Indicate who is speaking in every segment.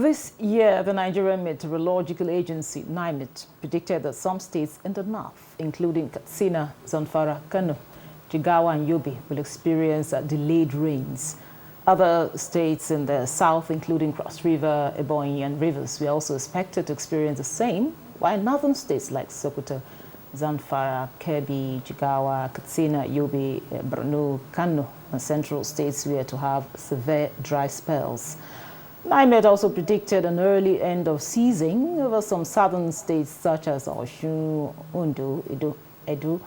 Speaker 1: This year, the Nigerian Meteorological Agency, NIMET, predicted that some states in the north, including Katsina, Zamfara, Kano, Jigawa, and Yobe, will experience delayed rains. Other states in the south, including Cross River, Ebonyi, and Rivers, were also expected to experience the same, while northern states like Sokoto, Zamfara, Kebbi, Jigawa, Katsina, Yobe, Borno, Kano, and central states were to have severe dry spells. NIMET also predicted an early end of season over some southern states such as Osun, Ondo, Edo,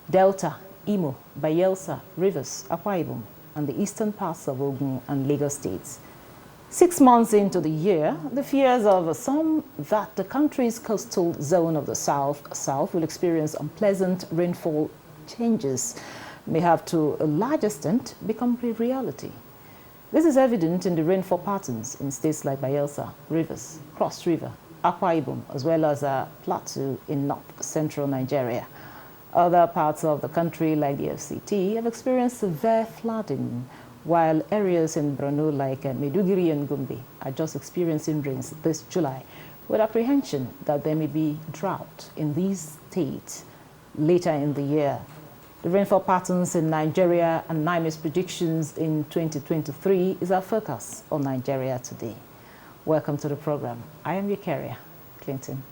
Speaker 1: Delta, Imo, Bayelsa, Rivers, Akwa Ibom, and the eastern parts of Ogun and Lagos states. 6 months into the year, the fears of some that the country's coastal zone of the south will experience unpleasant rainfall changes may have to a large extent become a reality. This is evident in the rainfall patterns in states like Bayelsa, Rivers, Cross River, Akwa Ibom, as well as Plateau in north-central Nigeria. Other parts of the country, like the FCT, have experienced severe flooding, while areas in Borno, like Maiduguri and Gombe, are just experiencing rains this July, with apprehension that there may be drought in these states later in the year. The rainfall patterns in Nigeria and NIMET's predictions in 2023 is our focus on Nigeria today. Welcome to the program. I am your carrier, Clinton.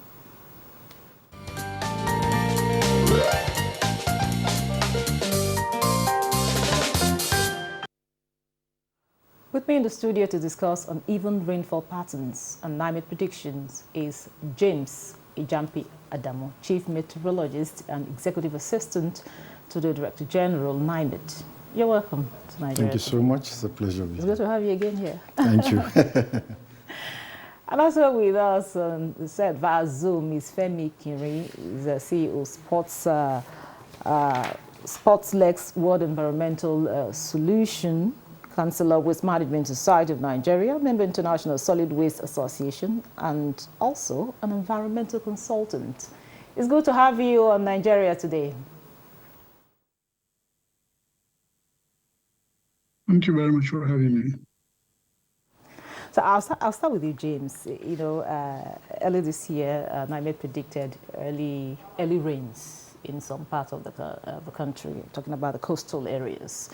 Speaker 1: With me in the studio to discuss uneven rainfall patterns and NIMET predictions is James Ijampi Adamo, Chief Meteorologist and Executive Assistant to the Director General, NIMET. You're welcome to Nigeria.
Speaker 2: Thank you so much. It's a pleasure.
Speaker 1: It's good to have you again here.
Speaker 2: Thank you.
Speaker 1: And also with us on the set via Zoom is Femi Kinri, he's the CEO of Sportslex World Environmental Solution, Councillor Waste Management Society of Nigeria, member International Solid Waste Association, and also an environmental consultant. It's good to have you on Nigeria today.
Speaker 3: Thank you very much for having me.
Speaker 1: So I'll start with you, James. You know, early this year, NIMET predicted early rains in some parts of the country, talking about the coastal areas.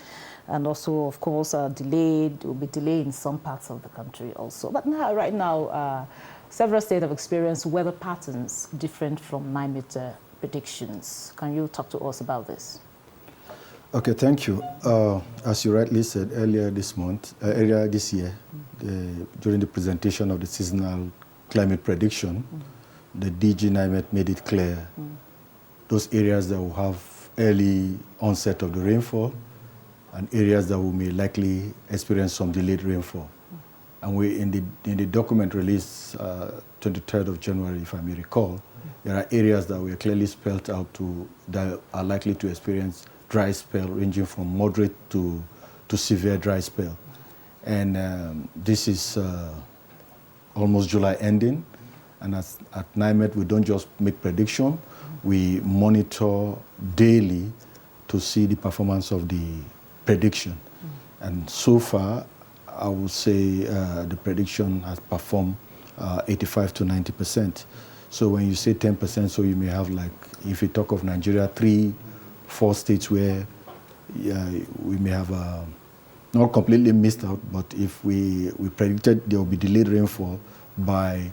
Speaker 1: And also, of course, will be delayed in some parts of the country also. But now, right now, several states have experienced weather patterns different from NIMET predictions. Can you talk to us about this?
Speaker 2: Okay, thank you. As you rightly said, earlier this year, during the presentation of the seasonal climate prediction, the DG NIMET made it clear those areas that will have early onset of the rainfall and areas that will may likely experience some delayed rainfall. And we, in the document released 23rd of January, if I may recall, there are areas that were clearly spelled out that are likely to experience dry spell ranging from moderate to severe dry spell. And this is almost July ending. And at NIMET, we don't just make prediction, we monitor daily to see the performance of the prediction. And so far, I would say the prediction has performed 85 to 90%. So when you say 10%, so you may have, like, if you talk of Nigeria, 3-4 states where we may have not completely missed out, but if we predicted there will be delayed rainfall by,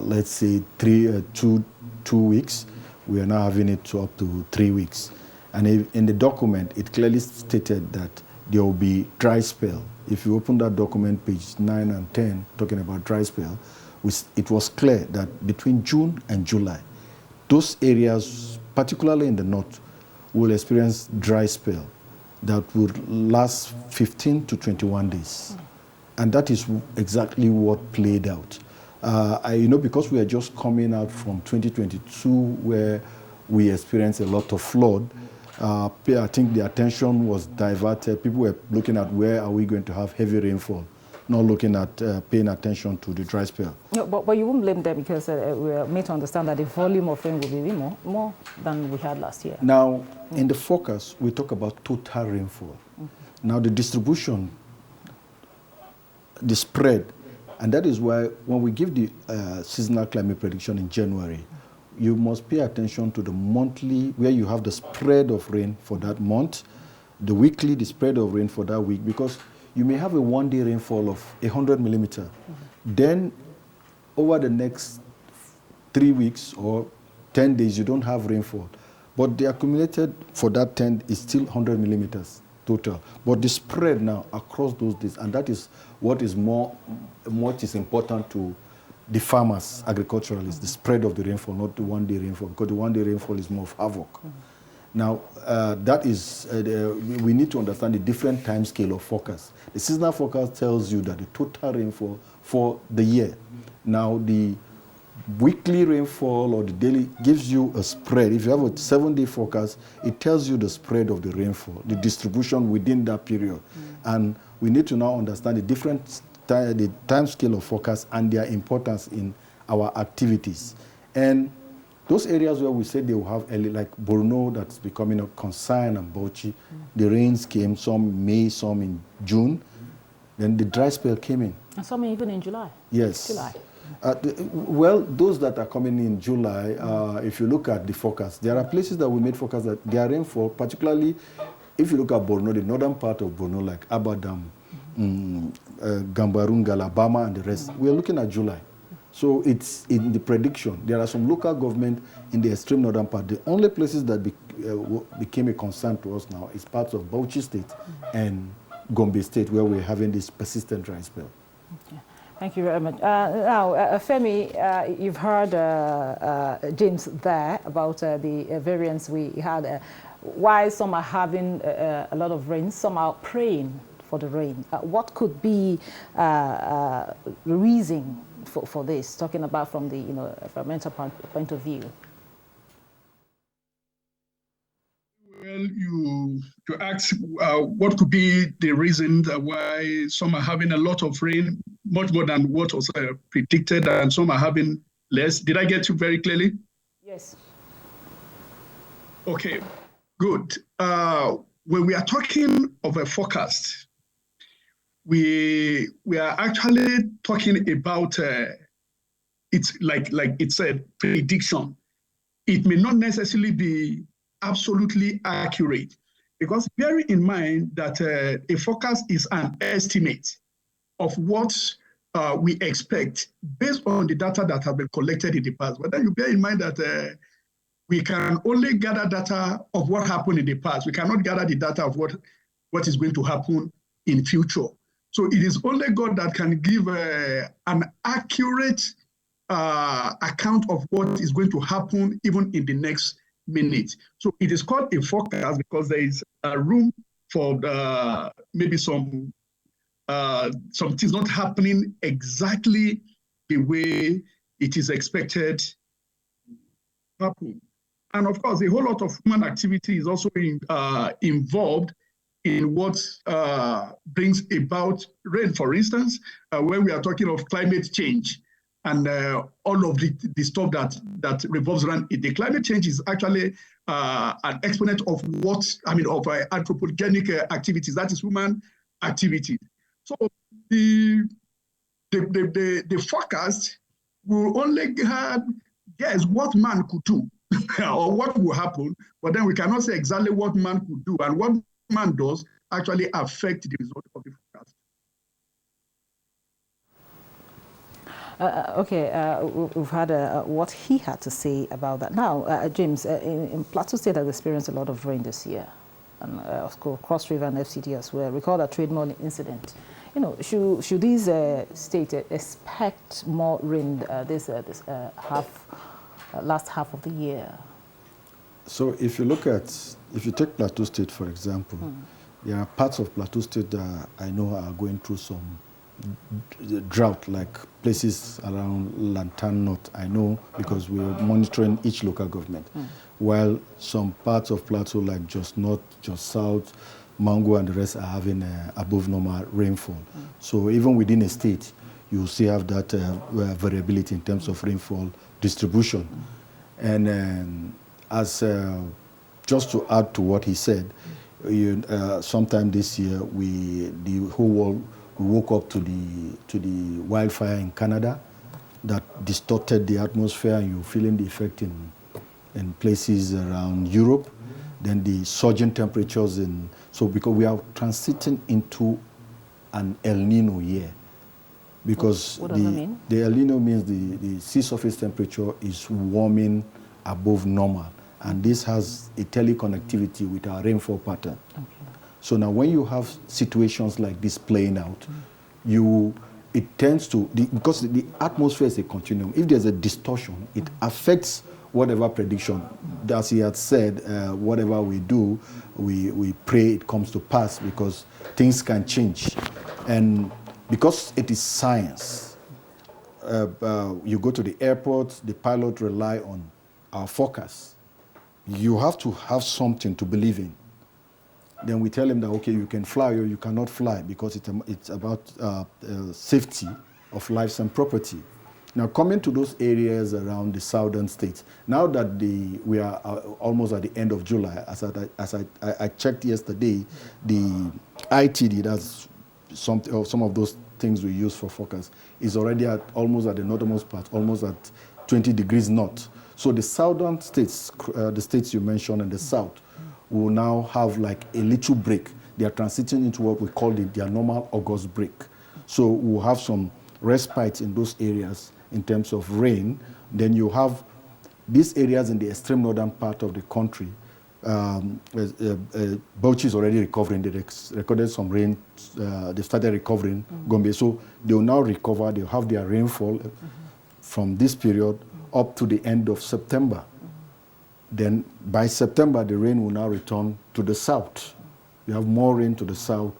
Speaker 2: let's say, 2 weeks, we are now having it to up to 3 weeks. And in the document, it clearly stated that there will be dry spell. If you open that document, page 9 and 10, talking about dry spell, it was clear that between June and July, those areas, particularly in the north, will experience dry spell that would last 15 to 21 days. And that is exactly what played out. Because we are just coming out from 2022 where we experienced a lot of flood, I think the attention was diverted. People were looking at where are we going to have heavy rainfall, not looking at paying attention to the dry spell.
Speaker 1: No, but you won't blame them because we are made to understand that the volume of rain will be more than we had last year.
Speaker 2: Now, in the forecast, we talk about total rainfall. Now, the distribution, the spread And that is why when we give the seasonal climate prediction in January, you must pay attention to the monthly, where you have the spread of rain for that month, the weekly, the spread of rain for that week, because you may have a one-day rainfall of 100 millimeter. Then over the next 3 weeks or 10 days, you don't have rainfall. But the accumulated for that 10 is still 100 millimeters total. But the spread now across those days, and that is what is what is important to the farmers, agriculturalists, the spread of the rainfall, not the one-day rainfall, because the one-day rainfall is more of havoc. Now, that is, we need to understand the different time scale of forecast. The seasonal forecast tells you that the total rainfall for the year. Now, the weekly rainfall or the daily gives you a spread. If you have a 7-day forecast, it tells you the spread of the rainfall, the distribution within that period. And we need to now understand the different the time scale of forecast and their importance in our activities. And those areas where we said they will have early, like Borno, that's becoming a concern, and Bauchi, the rains came, some in May, some in June. Then the dry spell came in.
Speaker 1: And some even in July.
Speaker 2: Yes.
Speaker 1: July.
Speaker 2: Well, those that are coming in July, if you look at the forecast, there are places that we made forecast that their rainfall, particularly if you look at Borno, the northern part of Borno, like Abadam, Gambarunga, Alabama, and the rest, we are looking at July. So it's in the prediction. There are some local government in the extreme northern part. The only places that became a concern to us now is parts of Bauchi State and Gombe State, where we're having this persistent dry spell.
Speaker 1: Okay. Thank you very much. Now, Femi, you've heard James there about the variance we had. Why some are having a lot of rain, some are praying for the rain. What could be the reason for this, talking about from the environmental point of view?
Speaker 3: Well, to ask what could be the reason why some are having a lot of rain, much more than what was predicted, and some are having less. Did I get you very clearly?
Speaker 1: Yes.
Speaker 3: Okay, good. When we are talking of a forecast, we are actually talking about it's like it said, prediction. It may not necessarily be absolutely accurate, because bearing in mind that a forecast is an estimate of what we expect based on the data that have been collected in the past. But then you bear in mind that we can only gather data of what happened in the past. We cannot gather the data of what is going to happen in future. So it is only God that can give an accurate account of what is going to happen even in the next minute. So it is called a forecast because there is a room for maybe some things not happening exactly the way it is expected to happen. And of course, a whole lot of human activity is also involved in what brings about rain. For instance, when we are talking of climate change and all of the stuff that revolves around it, the climate change is actually an exponent of anthropogenic activities, that is human activity. So the forecast will only guess what man could do or what will happen, but then we cannot say exactly what man could do, and what man does actually affect the result of the forecast.
Speaker 1: We've had what he had to say about that. Now, James, in Plateau State has experienced a lot of rain this year, and of course, Cross River and FCT as well. Recall that trade mall incident. Should these states expect more rain this last half of the year?
Speaker 2: So if you take Plateau State, for example, there are parts of Plateau State that I know are going through some drought, like places around Lantan North. I know because we are monitoring each local government. While some parts of Plateau, like Jos North, Jos South, Mango and the rest are having above normal rainfall. So even within a state, you still have that variability in terms of rainfall distribution. And just to add to what he said, sometime this year, the whole world We woke up to the wildfire in Canada that distorted the atmosphere, and you're feeling the effect in places around Europe. Then the surging temperatures so because we are transiting into an El Nino year. Because
Speaker 1: what does that mean?
Speaker 2: The El Nino means the sea surface temperature is warming above normal. And this has a teleconnectivity with our rainfall pattern. Okay. So now when you have situations like this playing out, it tends to, because the atmosphere is a continuum, if there's a distortion, it affects whatever prediction. As he had said, whatever we do, we pray it comes to pass, because things can change. And because it is science, you go to the airport, the pilot rely on our forecast. You have to have something to believe in. Then we tell him that, okay, you can fly or you cannot fly, because it's about safety of lives and property. Now, coming to those areas around the southern states, now that we are almost at the end of July, as I checked yesterday, the ITD, that's some of those things we use for forecast, is already almost at the northernmost part, almost at 20 degrees north. So the southern states, the states you mentioned in the south, will now have like a little break. They are transiting into what we call their normal August break. So we'll have some respite in those areas in terms of rain. Then you have these areas in the extreme northern part of the country. Bauchi is already recovering. They recorded some rain. They started recovering. Gombe. So they will now recover. They'll have their rainfall from this period up to the end of September. Then by September, the rain will now return to the south. You have more rain to the south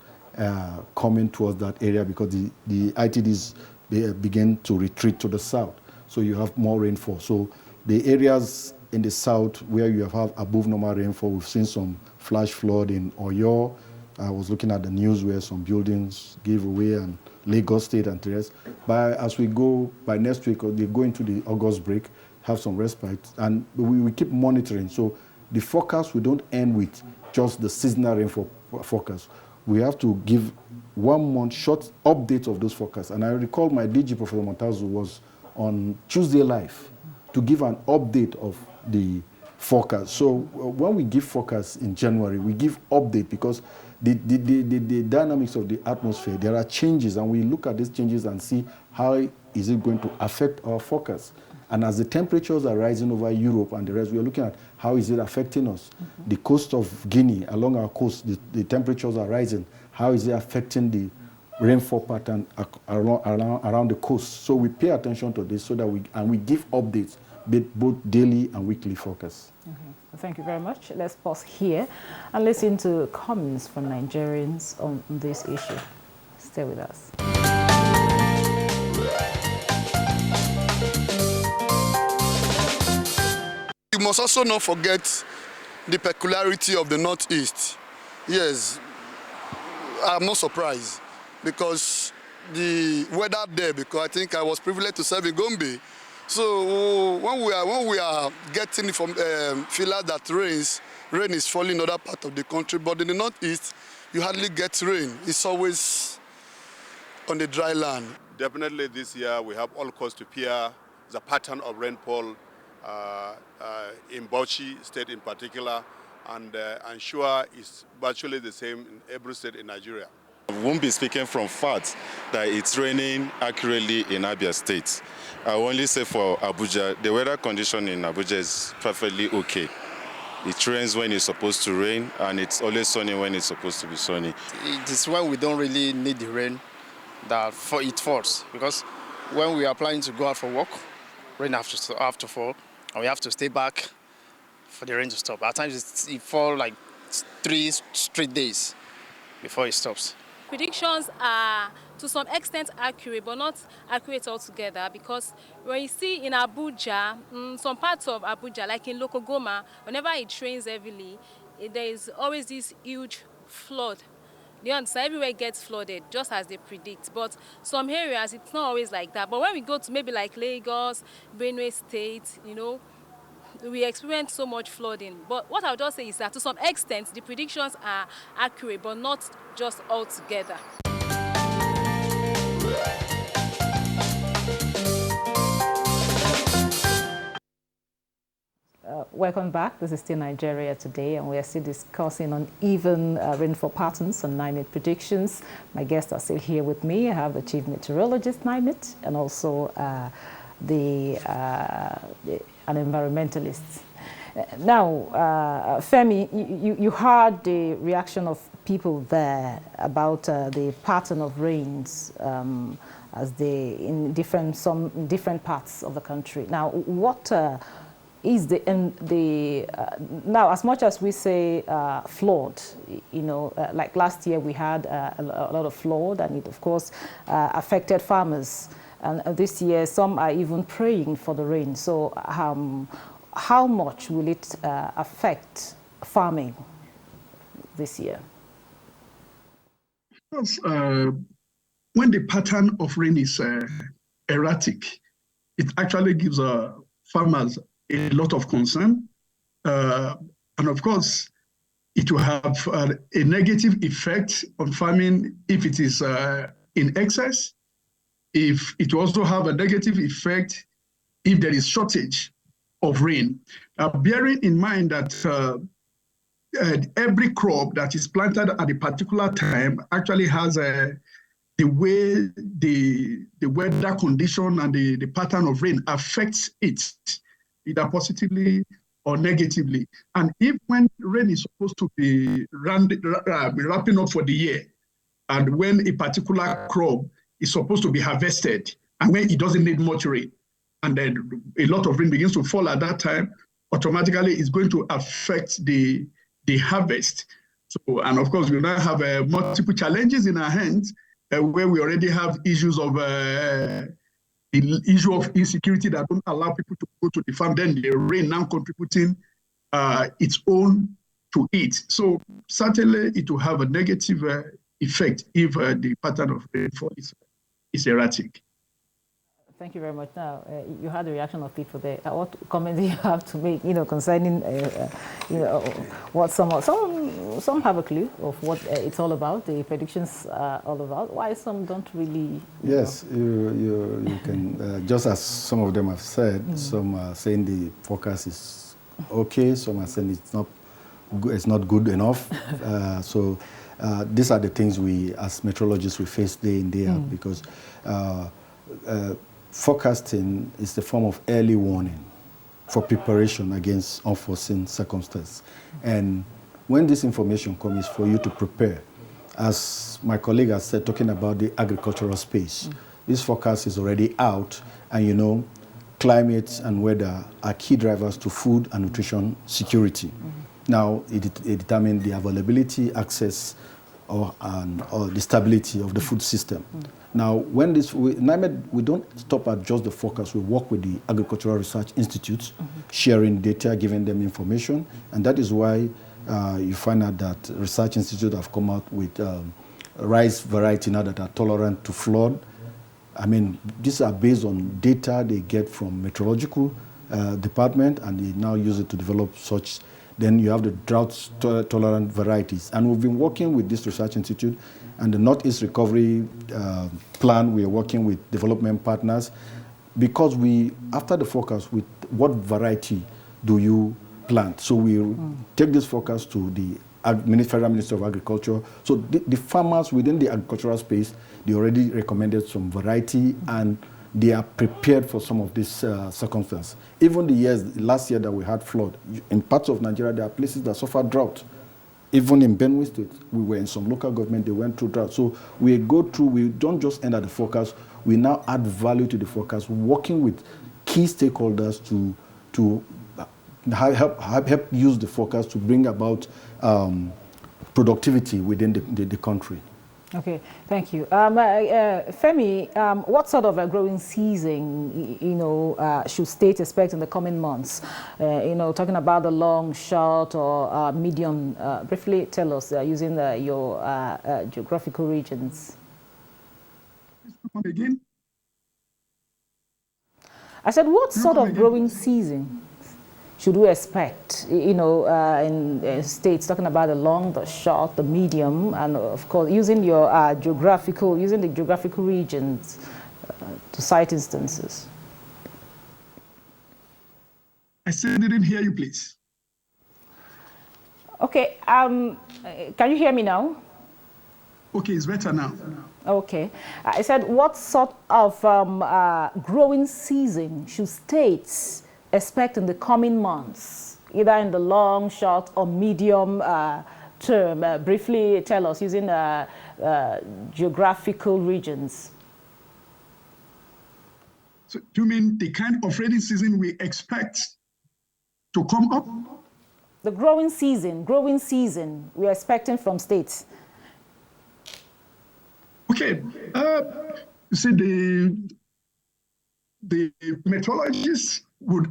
Speaker 2: coming towards that area, because the ITDs, they begin to retreat to the south. So you have more rainfall. So the areas in the south where you have above normal rainfall, we've seen some flash flood in Oyo. I was looking at the news where some buildings gave away, and Lagos State and the rest. But as we go, by next week, they go into the August break, have some respite, and we keep monitoring. So the forecast, we don't end with just the seasonal rainfall forecast. We have to give 1 month short update of those forecasts. And I recall my DG, Professor Montazu, was on Tuesday Live to give an update of the forecast. So when we give forecasts in January, we give update, because the dynamics of the atmosphere, there are changes, and we look at these changes and see how is it going to affect our forecast. And as the temperatures are rising over Europe and the rest, we are looking at how is it affecting us. The coast of Guinea, along our coast, the temperatures are rising. How is it affecting the rainfall pattern around the coast? So we pay attention to this so that we give updates, both daily and weekly forecasts.
Speaker 1: Thank you very much. Let's pause here and listen to comments from Nigerians on this issue. Stay with us.
Speaker 4: You must also not forget the peculiarity of the Northeast. Yes, I'm not surprised, because the weather there, because I think I was privileged to serve in Gombe. So when we are getting from feelers that rain is falling in other part of the country, but in the Northeast, you hardly get rain. It's always on the dry land.
Speaker 5: Definitely this year we have all cause to fear the pattern of rainfall in Bauchi state in particular, and I'm sure it's virtually the same in every state in Nigeria.
Speaker 6: I won't be speaking from fact that it's raining accurately in Abia State. I only say for Abuja, the weather condition in Abuja is perfectly okay. It rains when it's supposed to rain, and it's always sunny when it's supposed to be sunny.
Speaker 7: It is when we don't really need the rain that it falls, because when we are planning to go out for work, rain have to fall, and we have to stay back for the rain to stop. At times it falls like 3 straight days before it stops.
Speaker 8: Predictions are to some extent accurate, but not accurate altogether, because when you see in Abuja, some parts of Abuja, like in Lokogoma, whenever it rains heavily, there is always this huge flood. You understand? Everywhere gets flooded, just as they predict. But some areas, it's not always like that. But when we go to maybe like Lagos, Benue State, we experience so much flooding. But what I would just say is that to some extent, the predictions are accurate, but not just altogether.
Speaker 1: welcome back. This is still Nigeria Today, and we are still discussing uneven rainfall patterns and NIMET predictions. My guests are still here with me. I have the Chief Meteorologist, NIMET, and also an environmentalist. Now, Femi, you heard the reaction of people there about the pattern of rains as in different parts of the country. Now, what is now, as much as we say flood, like last year we had a lot of flood, and it of course affected farmers, and this year some are even praying for the rain. So how much will it affect farming this year?
Speaker 3: Yes, when the pattern of rain is erratic, it actually gives farmers a lot of concern. And of course, it will have a negative effect on farming if it is in excess. If it will also have a negative effect if there is shortage of rain. Bearing in mind that every crop that is planted at a particular time actually has the way the weather condition and the pattern of rain affects it, either positively or negatively. And if when rain is supposed to be wrapping up for the year, and when a particular crop is supposed to be harvested, and when it doesn't need much rain, and then a lot of rain begins to fall at that time, automatically it's going to affect the harvest. So, and of course, we now have multiple challenges in our hands, where we already have issues of the issue of insecurity that don't allow people to go to the farm. Then the rain now contributing its own to it. So certainly it will have a negative effect if the pattern of rainfall is erratic.
Speaker 1: Thank you very much. Now, you had the reaction of people there. What comment do you have to make, concerning, what some have a clue of what it's all about, the predictions are all about, why some don't really,
Speaker 2: Yes, you can, just as some of them have said, some are saying the forecast is okay, some are saying it's not good enough. So these are the things we, as meteorologists, we face day in, day out, because forecasting is the form of early warning for preparation against unforeseen circumstances. And when this information comes, it's for you to prepare. As my colleague has said, talking about the agricultural space, this forecast is already out, and climate and weather are key drivers to food and nutrition security. Now, it determines the availability, access, or the stability of the food system. Now, when NIMET, we don't stop at just the forecast. We work with the Agricultural Research Institutes, sharing data, giving them information, and that is why you find out that research institutes have come out with rice variety now that are tolerant to flood. I mean, these are based on data they get from meteorological department, and they now use it to develop such. Then you have the drought-tolerant varieties. And we've been working with this research institute and the Northeast Recovery Plan. We are working with development partners because after the forecast, what variety do you plant? So we take this forecast to the Federal Minister of Agriculture. So the farmers within the agricultural space, they already recommended some variety, and they are prepared for some of these circumstances. Even last year that we had flood, in parts of Nigeria, there are places that suffered drought. Even in Benue State, we were in some local government, they went through drought. So we don't just end at the forecast, we now add value to the forecast, working with key stakeholders to help use the forecast to bring about productivity within the country.
Speaker 1: Okay, thank you. Femi, what sort of a growing season, should states expect in the coming months? Talking about the long, short, or medium. Briefly tell us using your geographical regions.
Speaker 3: Again?
Speaker 1: I said, what sort of growing season should we expect, in states, talking about the long, the short, the medium, and of course, using the geographical regions to cite instances?
Speaker 3: I still didn't hear you, please.
Speaker 1: Okay, can you hear me now?
Speaker 3: Okay, it's better now.
Speaker 1: Okay. I said, what sort of growing season should states expect in the coming months, either in the long, short, or medium term? Briefly tell us, using geographical regions.
Speaker 3: So do you mean the kind of rainy season we expect to come up?
Speaker 1: The growing season we're expecting from states.
Speaker 3: Okay, you see, the meteorologists would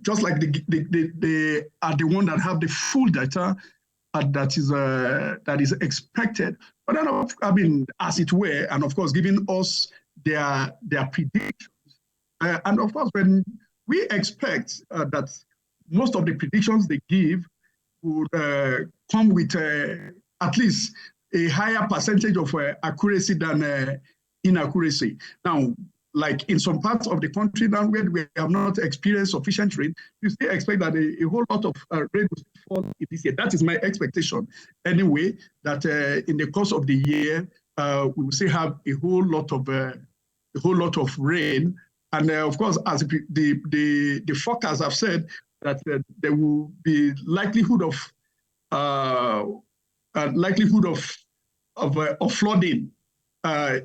Speaker 3: just like they are the one that have the full data that is expected. But then, I mean, as it were, and of course, giving us their predictions. And of course, when we expect that most of the predictions they give would come with at least a higher percentage of accuracy than inaccuracy. Now, like in some parts of the country now where we have not experienced sufficient rain, you still expect that a whole lot of rain will fall this year. That is my expectation. Anyway, that in the course of the year, we will still have a whole lot of rain. And of course, as the forecast have said, that there will be likelihood of flooding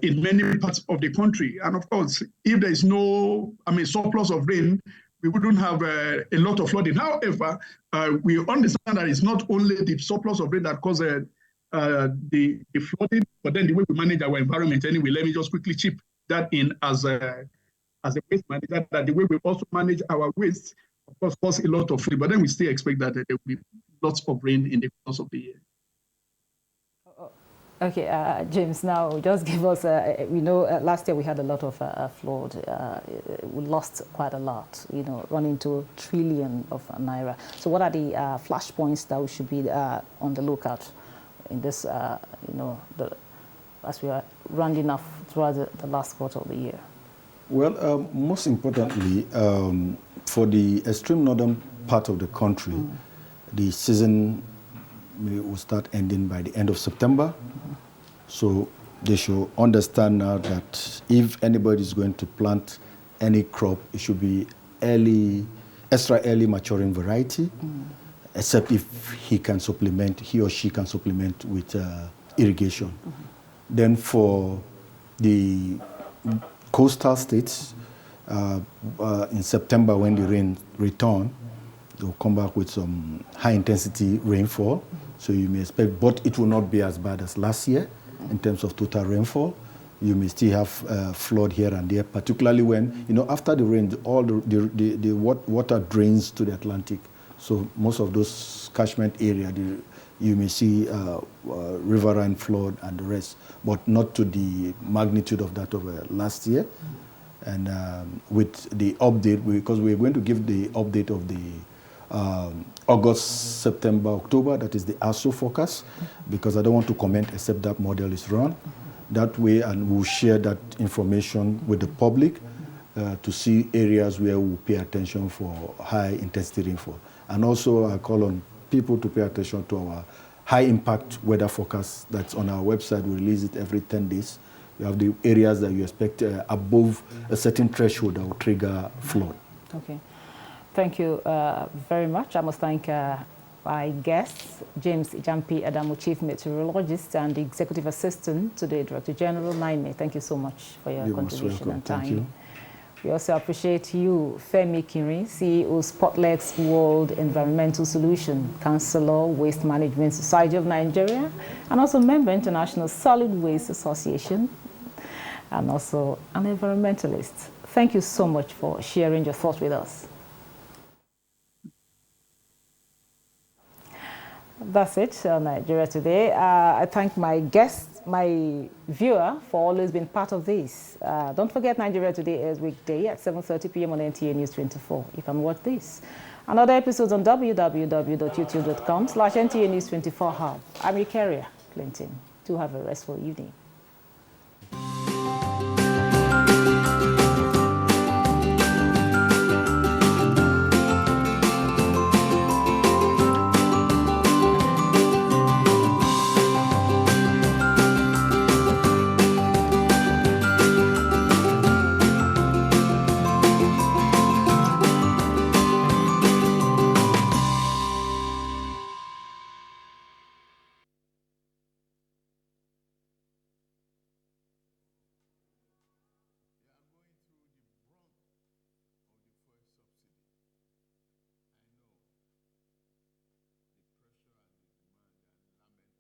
Speaker 3: in many parts of the country. And of course, if there is no, surplus of rain, we wouldn't have a lot of flooding. However, we understand that it's not only the surplus of rain that causes the flooding, but then the way we manage our environment. Anyway, let me just quickly chip that in as a waste manager, that the way we also manage our waste, of course, cause a lot of flooding, but then we still expect that there will be lots of rain in the course of the year.
Speaker 1: Okay, James, now just give us, last year we had a lot of flood. We lost quite a lot, running to $1 trillion of naira. So what are the flashpoints that we should be on the lookout in this, as we are rounding off throughout the last quarter of the year?
Speaker 2: Well, most importantly, for the extreme northern part of the country, the season will start ending by the end of September. So they should understand now that if anybody is going to plant any crop, it should be extra early maturing variety, except if he or she can supplement with irrigation. Then for the coastal states, in September when the rain return, they'll come back with some high intensity rainfall. So you may expect, but it will not be as bad as last year in terms of total rainfall. You may still have flood here and there, particularly when, after the rain, all the water drains to the Atlantic. So most of those catchment area, you may see riverine flood and the rest, but not to the magnitude of that of last year. And with the update, because we're going to give the update of the August, September, October, that is the ASO forecast, because I don't want to comment except that model is run. That way, and we'll share that information with the public to see areas where we'll pay attention for high intensity rainfall. And also, I call on people to pay attention to our high impact weather forecast that's on our website. We release it every 10 days. You have the areas that you expect above a certain threshold that will trigger flood.
Speaker 1: Okay. Thank you very much. I must thank my guests, James Ijampi Adamu, Chief Meteorologist and the Executive Assistant to the Director General, NIMET. Thank you so much for your contribution and time.
Speaker 2: Thank you.
Speaker 1: We also appreciate you, Femi Kinri, CEO, Spotlex World Environmental Solution, Councillor, Waste Management Society of Nigeria, and also member International Solid Waste Association, and also an environmentalist. Thank you so much for sharing your thoughts with us. That's it on Nigeria Today. I thank my guests, my viewer, for always being part of this. Don't forget, Nigeria Today is weekday at 7:30 p.m. on NTA News 24. You can watch this and other episodes on www.youtube.com/NTA News 24 Hub. I'm your carrier, Clinton. Do have a restful evening.